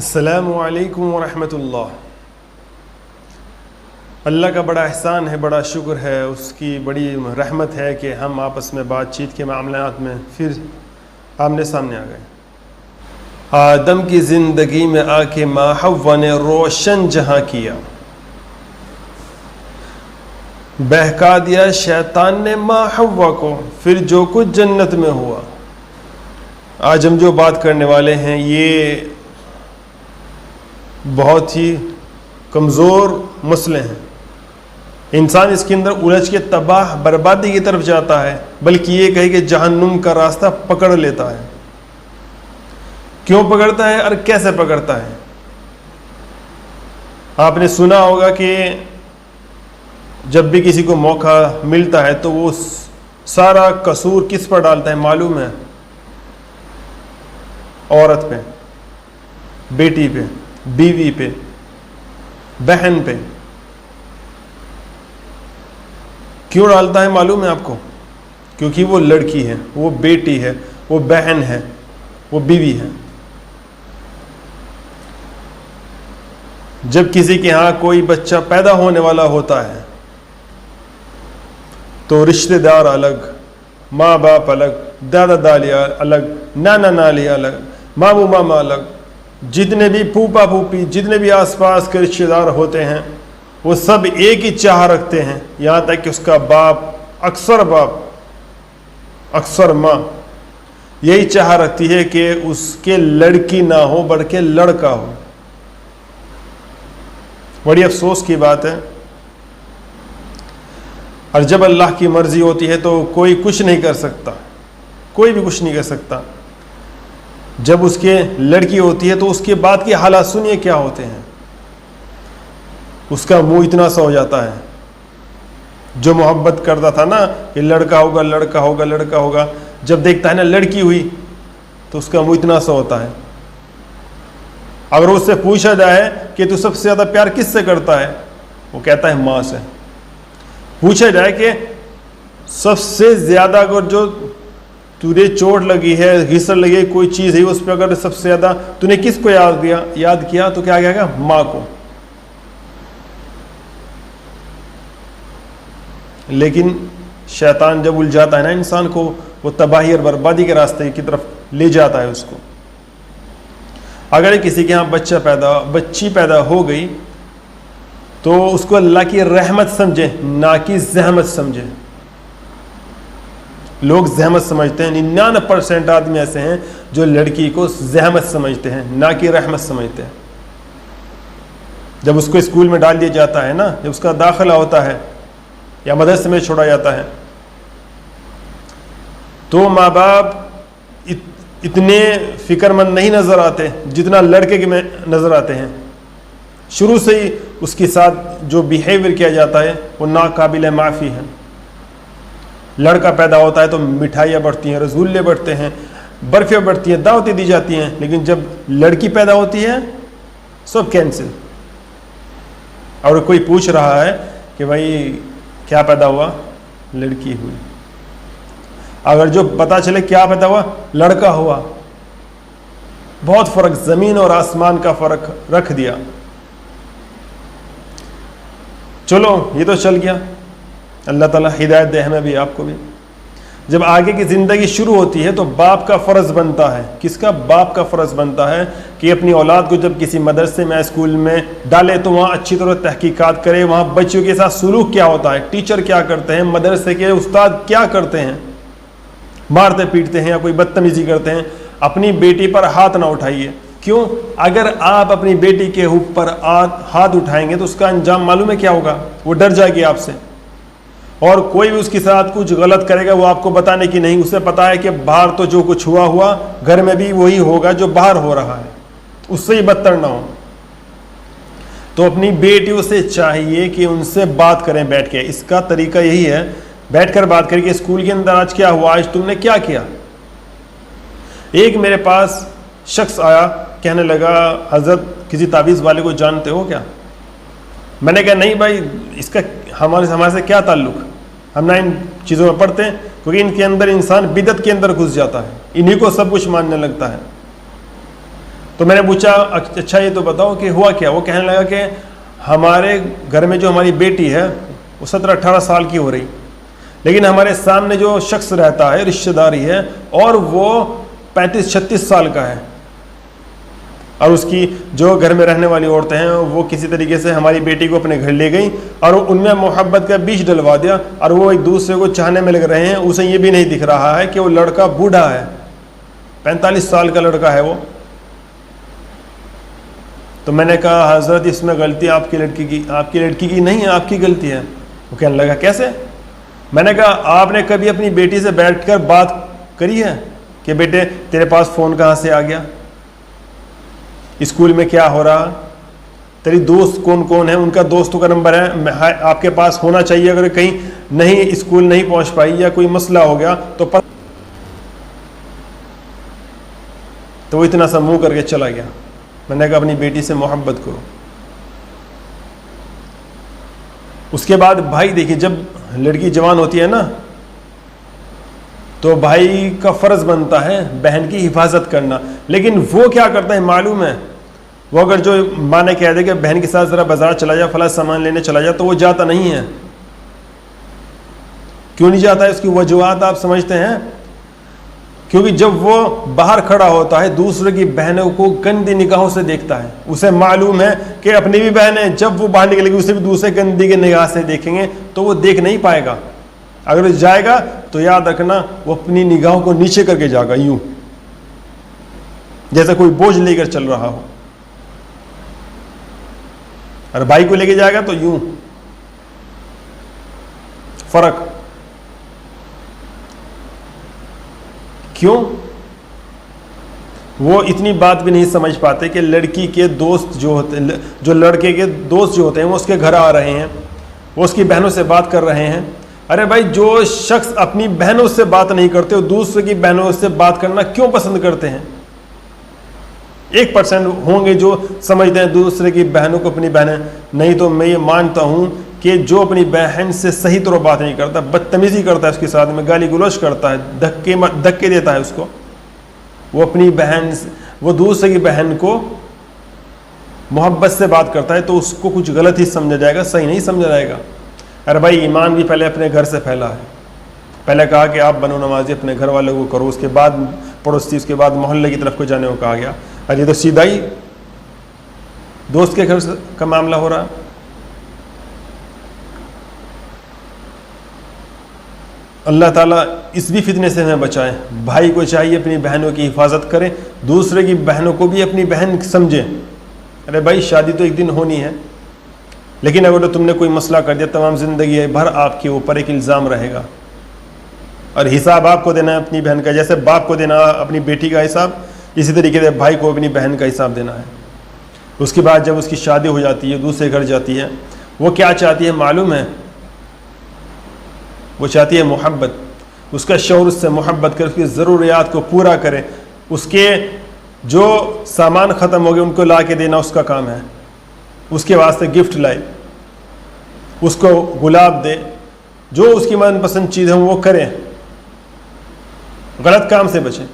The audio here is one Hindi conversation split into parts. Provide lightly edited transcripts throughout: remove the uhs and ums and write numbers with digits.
अस्सलामु अलैकुम वरहमतुल्लाह। अल्लाह का बड़ा एहसान है, बड़ा शुक्र है, उसकी बड़ी रहमत है कि हम आपस में बातचीत के मामलात में फिर आमने सामने आ गए। आदम की ज़िंदगी में आके माँ हव्वा ने रोशन जहाँ किया, बहका दिया शैतान ने माँ हव्वा को। फिर जो कुछ जन्नत में हुआ, आज हम जो बात करने वाले हैं ये बहुत ही कमज़ोर मसले हैं। इंसान इसके अंदर उलझ के तबाह बर्बादी की तरफ जाता है, बल्कि ये कहे कि जहन्नुम का रास्ता पकड़ लेता है। क्यों पकड़ता है और कैसे पकड़ता है? आपने सुना होगा कि जब भी किसी को मौका मिलता है तो वो सारा कसूर किस पर डालता है मालूम है? औरत पे, बेटी पे, बीवी पे, बहन पे। क्यों डालता है मालूम है आपको? क्योंकि वो लड़की है, वो बेटी है, वो बहन है, वो बीवी है। जब किसी के यहाँ कोई बच्चा पैदा होने वाला होता है तो रिश्तेदार अलग, माँ बाप अलग, दादा दादी अलग, नाना नानी अलग, मामू मामा अलग, जितने भी फूफा फूफी, जितने भी आसपास के रिश्तेदार होते हैं वो सब एक ही चाह रखते हैं। यहाँ तक कि उसका बाप, अक्सर माँ यही चाह रखती है कि उसके लड़की ना हो बल्कि लड़का हो। बड़ी अफसोस की बात है। और जब अल्लाह की मर्जी होती है तो कोई कुछ नहीं कर सकता, कोई भी कुछ नहीं कर सकता। जब उसके लड़की होती है तो उसके बाद के हालात सुनिए क्या होते हैं। उसका मुंह इतना सा हो जाता है, जो मोहब्बत करता था ना कि लड़का होगा लड़का होगा लड़का होगा, जब देखता है ना लड़की हुई तो उसका मुंह इतना सा होता है। अगर उससे पूछा जाए कि तू सबसे ज़्यादा प्यार किससे करता है, वो कहता है माँ से। पूछा जाए कि सबसे ज़्यादा अगर जो तुझे चोट लगी है, घिसर लगी है, कोई चीज़ है उस पर अगर सबसे ज़्यादा तूने किसको याद किया तो क्या कहेगा? माँ को। लेकिन शैतान जब उलझाता है ना इंसान को, वो तबाही और बर्बादी के रास्ते की तरफ ले जाता है उसको। अगर किसी के यहाँ बच्ची पैदा हो गई तो उसको अल्लाह की रहमत समझे, ना कि जहमत समझे। लोग जहमत समझते हैं। 99% आदमी ऐसे हैं जो लड़की को जहमत समझते हैं, ना कि रहमत समझते हैं। जब उसको स्कूल में डाल दिया जाता है ना, जब उसका दाखिला होता है या मदरसे में छोड़ा जाता है, तो माँ बाप इतने फिक्रमंद नहीं नज़र आते जितना लड़के के में नज़र आते हैं। शुरू से ही उसके साथ जो बिहेवियर किया जाता है वो नाकाबिल माफ़ी है। लड़का पैदा होता है तो मिठाइयाँ बढ़ती हैं, रसगुल्ले बढ़ते हैं, बर्फ़ियाँ बढ़ती हैं, दावतें दी जाती हैं। लेकिन जब लड़की पैदा होती है सब कैंसिल। और कोई पूछ रहा है कि भाई क्या पैदा हुआ? लड़की हुई। अगर जो पता चले क्या पैदा हुआ? लड़का हुआ। बहुत फ़र्क, ज़मीन और आसमान का फ़र्क रख दिया। चलो ये तो चल गया, अल्लाह ताला हिदायत दे हमें भी, आपको भी। जब आगे की ज़िंदगी शुरू होती है तो बाप का फ़र्ज़ बनता है। किसका? बाप का फ़र्ज़ बनता है कि अपनी औलाद को जब किसी मदरसे में, स्कूल में डाले तो वहाँ अच्छी तरह तहकीकात करे, वहाँ बच्चों के साथ सुलूक क्या होता है, टीचर क्या करते हैं, मदरसे के उस्ताद क्या करते हैं, मारते पीटते हैं या कोई बदतमीज़ी करते हैं। अपनी बेटी पर हाथ ना उठाइए। क्यों? अगर आप अपनी बेटी के ऊपर हाथ उठाएंगे तो उसका अंजाम मालूम है क्या होगा? वो डर जाएगी आपसे, और कोई भी उसके साथ कुछ गलत करेगा वो आपको बताने की नहीं। उसे पता है कि बाहर तो जो कुछ हुआ घर में भी वही होगा जो बाहर हो रहा है, उससे ही बदतर ना हो। तो अपनी बेटियों से चाहिए कि उनसे बात करें बैठ के। इसका तरीका यही है, बैठकर बात करें कि स्कूल के अंदर आज क्या हुआ, आज तुमने क्या किया। एक मेरे पास शख्स आया, कहने लगा हज़रत किसी तावीज़ वाले को जानते हो क्या? मैंने कहा नहीं भाई, इसका हमारे से क्या ताल्लुक़, हम ना इन चीज़ों में पढ़ते हैं, क्योंकि इनके अंदर इंसान बिदत के अंदर घुस जाता है, इन्हीं को सब कुछ मानने लगता है। तो मैंने पूछा अच्छा ये तो बताओ कि हुआ क्या। वो कहने लगा कि हमारे घर में जो हमारी बेटी है वो 17-18 साल की हो रही, लेकिन हमारे सामने जो शख्स रहता है रिश्तेदारी है और वो 35-36 साल का है, और उसकी जो घर में रहने वाली औरतें हैं वो किसी तरीके से हमारी बेटी को अपने घर ले गई और उनमें मोहब्बत का बीज डलवा दिया और वो एक दूसरे को चाहने में लग रहे हैं। उसे ये भी नहीं दिख रहा है कि वो लड़का बूढ़ा है, 45 साल का लड़का है वो। तो मैंने कहा हजरत इसमें गलती आपकी लड़की की नहीं है, आपकी गलती है। वो कहने लगा कैसे? मैंने कहा आपने कभी अपनी बेटी से बैठकर बात करी है कि बेटे तेरे पास फ़ोन कहाँ से आ गया, स्कूल में क्या हो रहा, तेरी दोस्त कौन कौन है, उनका दोस्तों का नंबर है आपके पास होना चाहिए। अगर कहीं नहीं स्कूल नहीं पहुंच पाई या कोई मसला हो गया तो वो इतना सा मुंह करके चला गया। मैंने कहा अपनी बेटी से मोहब्बत करो। उसके बाद भाई देखिए, जब लड़की जवान होती है ना तो भाई का फर्ज बनता है बहन की हिफाजत करना, लेकिन वो क्या करता है मालूम है? वो अगर जो माँ ने कह दे कि बहन के साथ ज़रा बाजार चला जा, फला सामान लेने चला जा, तो वो जाता नहीं है। क्यों नहीं जाता है? उसकी वजूहात आप समझते हैं? क्योंकि जब वो बाहर खड़ा होता है दूसरे की बहनों को गंदी निगाहों से देखता है। उसे मालूम है कि अपनी भी बहन है, जब वो बाहर निकलेगी उसे भी दूसरे गंदी की निगाह से देखेंगे तो वो देख नहीं पाएगा। अगर जाएगा तो याद रखना वो अपनी निगाहों को नीचे करके जाएगा, यूं जैसे कोई बोझ लेकर चल रहा हो। और भाई को लेके जाएगा तो यूं, फर्क क्यों? वो इतनी बात भी नहीं समझ पाते कि लड़की के दोस्त जो होते, जो लड़के के दोस्त जो होते हैं वो उसके घर आ रहे हैं, वो उसकी बहनों से बात कर रहे हैं। अरे भाई, जो शख्स अपनी बहनों से बात नहीं करते वो दूसरे की बहनों से बात करना क्यों पसंद करते हैं? 1% होंगे जो समझते हैं दूसरे की बहनों को अपनी बहनें। नहीं तो मैं ये मानता हूं कि जो अपनी बहन से सही तरह बात नहीं करता, बदतमीजी करता है उसके साथ में, गाली गलौज करता है, धक्के देता है उसको, वो अपनी बहन, वो दूसरे की बहन को मोहब्बत से बात करता है तो उसको कुछ गलत ही समझा जाएगा, सही नहीं समझा जाएगा। अरे भाई, ईमान भी पहले अपने घर से फैला है। पहले कहा कि आप बनो नमाजी, अपने घर वालों को करो, उसके बाद पड़ोसी, उसके बाद मोहल्ले की तरफ को जाने को कहा गया। अरे ये तो सीधा ही दोस्त के घर का मामला हो रहा। अल्लाह ताला इस भी फितने से हमें बचाए। भाई को चाहिए अपनी बहनों की हिफाजत करे, दूसरे की बहनों को भी अपनी बहन समझे। अरे भाई, शादी तो एक दिन होनी है, लेकिन अगर तो तुमने कोई मसला कर दिया तमाम ज़िंदगी भर आपके ऊपर एक इल्ज़ाम रहेगा और हिसाब आपको देना है अपनी बहन का। जैसे बाप को देना अपनी बेटी का हिसाब, इसी तरीके से भाई को अपनी बहन का हिसाब देना है। उसके बाद जब उसकी शादी हो जाती है, दूसरे घर जाती है, वो क्या चाहती है मालूम है? वो चाहती है मोहब्बत। उसका शौहर उससे मोहब्बत करे, उसकी ज़रूरियात को पूरा करे, उसके जो सामान ख़त्म हो गए उनको ला के देना उसका काम है, उसके वास्ते गिफ्ट लाए, उसको गुलाब दे, जो उसकी मनपसंद चीज़ है वो करें, गलत काम से बचे।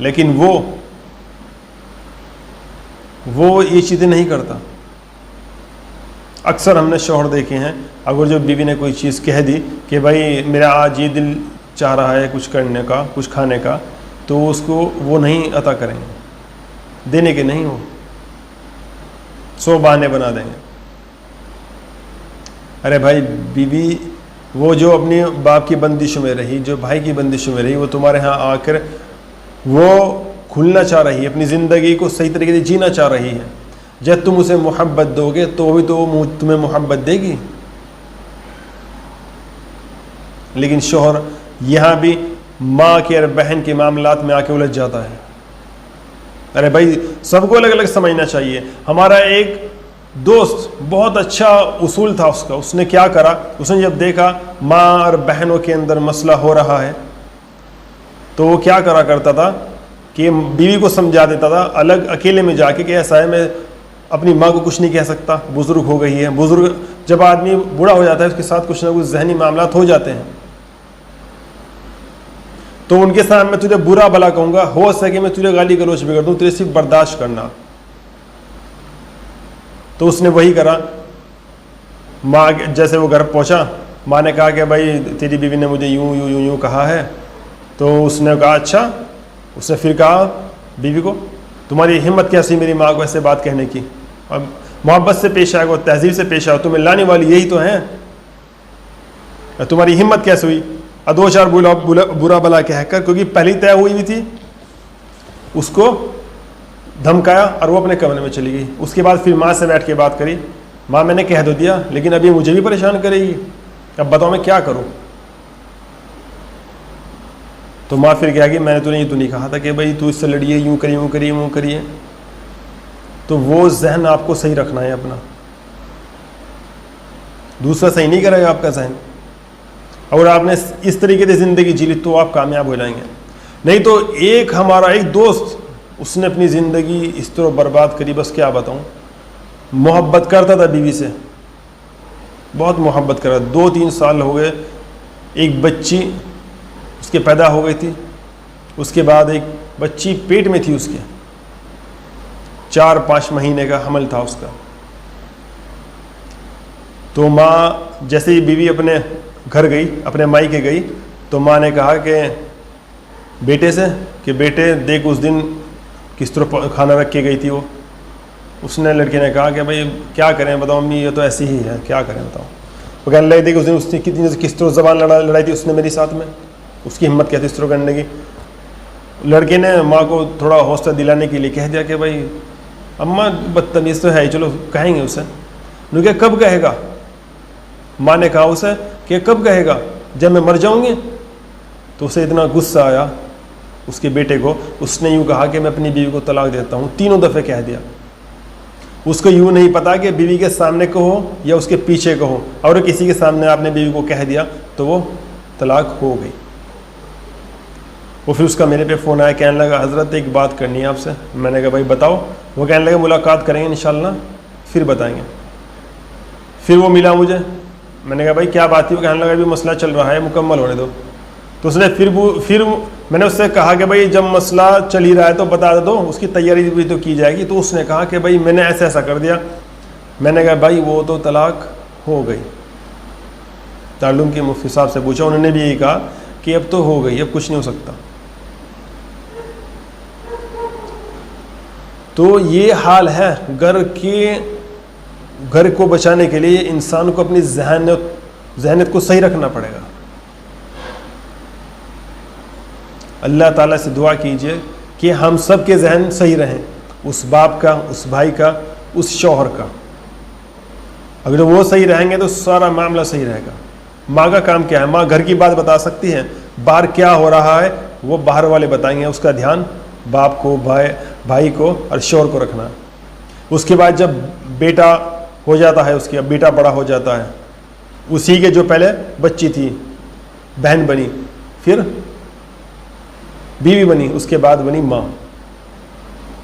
लेकिन वो ये चीज़ें नहीं करता। अक्सर हमने शौहर देखे हैं, अगर जो बीवी ने कोई चीज़ कह दी कि भाई मेरा आज ये दिल चाह रहा है कुछ करने का, कुछ खाने का, तो उसको वो नहीं अता करेंगे, देने के नहीं, हो 100 बहाने बना देंगे। अरे भाई, बीवी वो जो अपनी बाप की बंदिश में रही, जो भाई की बंदिश में रही, वो तुम्हारे यहाँ आकर वो खुलना चाह रही है, अपनी ज़िंदगी को सही तरीके से जीना चाह रही है। जब तुम उसे मोहब्बत दोगे तो भी तो वो तुम्हें मोहब्बत देगी। लेकिन शौहर यहाँ भी माँ के और बहन के मामलात में आके उलझ जाता है। अरे भाई, सबको अलग अलग समझना चाहिए। हमारा एक दोस्त, बहुत अच्छा उसूल था उसका, उसने क्या करा, उसने जब देखा माँ और बहनों के अंदर मसला हो रहा है तो वो क्या करा करता था कि बीवी को समझा देता था अलग अकेले में जाके कि ऐसा है, मैं अपनी माँ को कुछ नहीं कह सकता, बुज़ुर्ग हो गई है। बुज़ुर्ग जब आदमी बूढ़ा हो जाता है उसके साथ कुछ ना कुछ जहनी मामलात हो जाते हैं, तो उनके सामने मैं तुझे बुरा भला कहूंगा, हो सके मैं तुझे गाली गलौज भी कर दूं, तुझे सिर्फ बर्दाश्त करना। तो उसने वही करा। माँ जैसे वो घर पहुंचा, माँ ने कहा कि भाई तेरी बीवी ने मुझे यूं यूं यूं यूं कहा है। तो उसने कहा अच्छा। उसने फिर कहा बीवी को, तुम्हारी हिम्मत कैसी मेरी माँ को ऐसे बात कहने की, अब मोहब्बत से पेश आओ, तहजीब से पेश आओ, तुम्हें लाने वाली यही तो है, तुम्हारी हिम्मत कैसे हुई। और दो चार बुरा भला कहकर, क्योंकि पहली तय हुई भी थी, उसको धमकाया और वो अपने कमरे में चली गई। उसके बाद फिर माँ से बैठ के बात करी, माँ मैंने कह तो दिया लेकिन अभी मुझे भी परेशान करेगी, अब बताओ मैं क्या करूँ। तो माँ फिर कहा कि मैंने तो नहीं कहा था कि भाई तू इससे लड़िए, यूँ करिए यूँ करिए यूँ करिए। तो वो जहन आपको सही रखना है अपना, दूसरा सही नहीं करेगा आपका जहन। अगर आपने इस तरीके से ज़िंदगी जी ली तो आप कामयाब हो जाएंगे। नहीं तो एक हमारा एक दोस्त, उसने अपनी ज़िंदगी इस तरह बर्बाद करी, बस क्या बताऊँ। मोहब्बत करता था बीवी से, बहुत मोहब्बत कर रहा, 2-3 साल हो गए। एक बच्ची उसके पैदा हो गई थी, उसके बाद एक बच्ची पेट में थी उसके, 4-5 महीने का हमल था उसका। तो माँ जैसे ही बीवी अपने घर गई, अपने मायके गई, तो माँ ने कहा कि बेटे से कि बेटे देख उस दिन किस तरह खाना रख के गई थी वो। उसने लड़के ने कहा कि भाई क्या करें बताओ अम्मी, ये तो ऐसी ही है, क्या करें बताओ। वो कहने लगे, देख उस दिन उसने किस तरह ज़बान लड़ाई थी उसने मेरे साथ में, उसकी हिम्मत क्या थी इस तरह करने की। लड़के ने माँ को थोड़ा हौसला दिलाने के लिए कह दिया कि भाई अम्मा बदतमीज़ तो है ही, चलो कहेंगे उसे। उन्होंने कहा कब कहेगा। माँ ने कहा उसे कि कब कहेगा, जब मैं मर जाऊंगी। तो उसे इतना गुस्सा आया उसके बेटे को, उसने यूँ कहा कि मैं अपनी बीवी को तलाक देता हूँ, 3 दफ़े कह दिया। उसको यूँ नहीं पता कि बीवी के सामने कहो या उसके पीछे कहो, और किसी के सामने आपने बीवी को कह दिया तो वो तलाक हो गई। वो फिर उसका मेरे पे फ़ोन आया, कहने लगा हज़रत एक बात करनी है आपसे। मैंने कहा भाई बताओ। वो कहने लगा मुलाकात करेंगे इंशाल्लाह फिर बताएंगे। फिर वो मिला मुझे, मैंने कहा भाई क्या बात थी। वो कहने लगा अभी मसला चल रहा है, मुकम्मल होने दो। तो उसने फिर मैंने उससे कहा कि भाई जब मसला चल ही रहा है तो बता दो, उसकी तैयारी भी तो की जाएगी। तो उसने कहा कि भाई मैंने ऐसा कर दिया। मैंने कहा भाई वो तो तलाक हो गई। ताल्लुम के मुफ्ती साहब से पूछा, उन्होंने भी यही कहा कि अब तो हो गई, अब कुछ नहीं हो सकता। तो ये हाल है घर को बचाने के लिए इंसान को अपनी जहनियत को सही रखना पड़ेगा। अल्लाह ताला से दुआ कीजिए कि हम सब के जहन सही रहें, उस बाप का, उस भाई का, उस शौहर का। अगर वो सही रहेंगे तो सारा मामला सही रहेगा। माँ का काम क्या है, माँ घर की बात बता सकती है, बाहर क्या हो रहा है वो बाहर वाले बताएंगे। उसका ध्यान बाप को, भाई को और शौहर को रखना है। उसके बाद जब बेटा हो जाता है, उसके अब बेटा बड़ा हो जाता है, उसी के जो पहले बच्ची थी बहन बनी, फिर बीवी बनी, उसके बाद बनी माँ।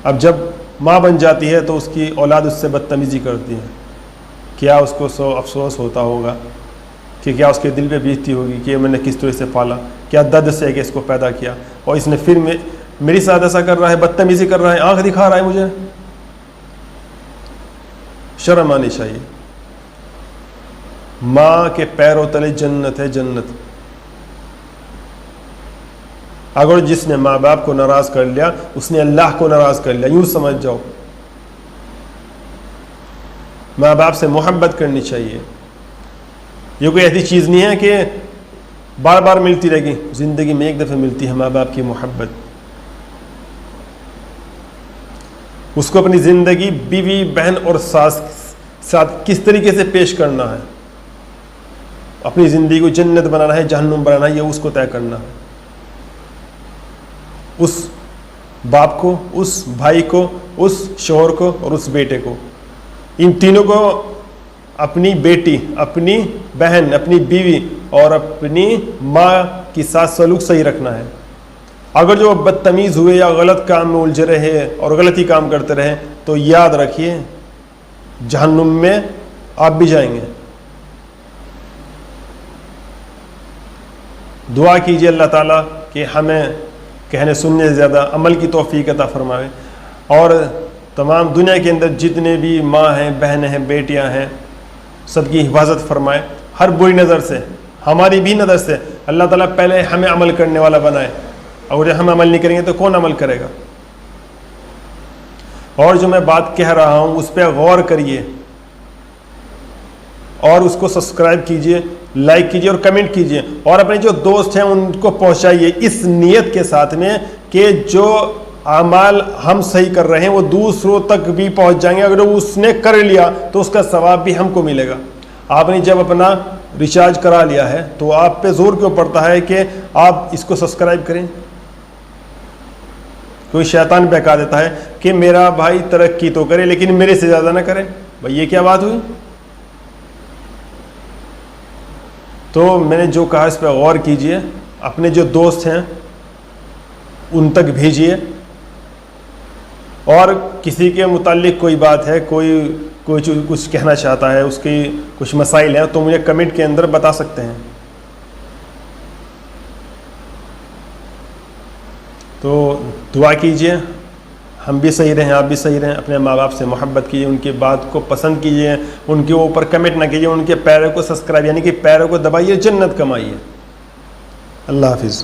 अब जब माँ बन जाती है तो उसकी औलाद उससे बदतमीज़ी करती है। क्या उसको सो अफसोस होता होगा कि क्या उसके दिल पे बीतती होगी कि मैंने किस तरह से पाला, क्या दर्द से कि इसको पैदा किया और इसने फिर मेरी साथ ऐसा कर रहा है, बदतमीज़ी कर रहा है, आंख दिखा रहा है मुझे। शर्म आनी चाहिए। माँ के पैरों तले जन्नत है, जन्नत। अगर जिसने माँ बाप को नाराज कर लिया उसने अल्लाह को नाराज कर लिया, यूं समझ जाओ। माँ बाप से मोहब्बत करनी चाहिए। ये कोई ऐसी चीज़ नहीं है कि बार बार मिलती रहेगी, ज़िंदगी में एक दफ़े मिलती है माँ बाप की मोहब्बत। उसको अपनी ज़िंदगी बीवी, बहन और साथ किस तरीके से पेश करना है, अपनी ज़िंदगी को जन्नत बनाना है, जहन्नुम बनाना है, ये उसको तय करना है। उस बाप को, उस भाई को, उस शौहर को और उस बेटे को, इन तीनों को अपनी बेटी, अपनी बहन, अपनी बीवी और अपनी माँ की साथ सलूक सही रखना है। अगर जो बदतमीज़ हुए या गलत काम में उलझे रहे और गलत ही काम करते रहे तो याद रखिए जहन्नुम में आप भी जाएंगे। दुआ कीजिए अल्लाह ताला कि हमें कहने सुनने से ज़्यादा अमल की तौफीक अता फरमावे, और तमाम दुनिया के अंदर जितने भी माँ हैं, बहनें हैं, बेटियां हैं, सबकी हिफाजत फरमाए हर बुरी नज़र से, हमारी भी नज़र से। अल्लाह ताला पहले हमें अमल करने वाला बनाए, और हम अमल नहीं करेंगे तो कौन अमल करेगा। और जो मैं बात कह रहा हूँ उस पर गौर करिए और उसको सब्सक्राइब कीजिए, लाइक कीजिए और कमेंट कीजिए, और अपने जो दोस्त हैं उनको पहुंचाइए इस नीयत के साथ में कि जो अमाल हम सही कर रहे हैं वो दूसरों तक भी पहुंच जाएंगे। अगर उसने कर लिया तो उसका सवाब भी हमको मिलेगा। आपने जब अपना रिचार्ज करा लिया है तो आप पे जोर क्यों पड़ता है कि आप इसको सब्सक्राइब करें। कोई शैतान बहका देता है कि मेरा भाई तरक्की तो करे लेकिन मेरे से ज़्यादा ना करे। भाई ये क्या बात हुई। तो मैंने जो कहा इस पर गौर कीजिए, अपने जो दोस्त हैं उन तक भेजिए, और किसी के मुतालिक कोई बात है, कोई कुछ कहना चाहता है, उसकी कुछ मसाइल हैं, तो मुझे कमेंट के अंदर बता सकते हैं। तो दुआ कीजिए हम भी सही रहें, आप भी सही रहें। अपने माँ बाप से मोहब्बत कीजिए, उनकी बात को पसंद कीजिए, उनके ऊपर कमेंट ना कीजिए, उनके पैरों को सब्सक्राइब यानी कि पैरों को दबाइए, जन्नत कमाइए। अल्लाह हाफिज़।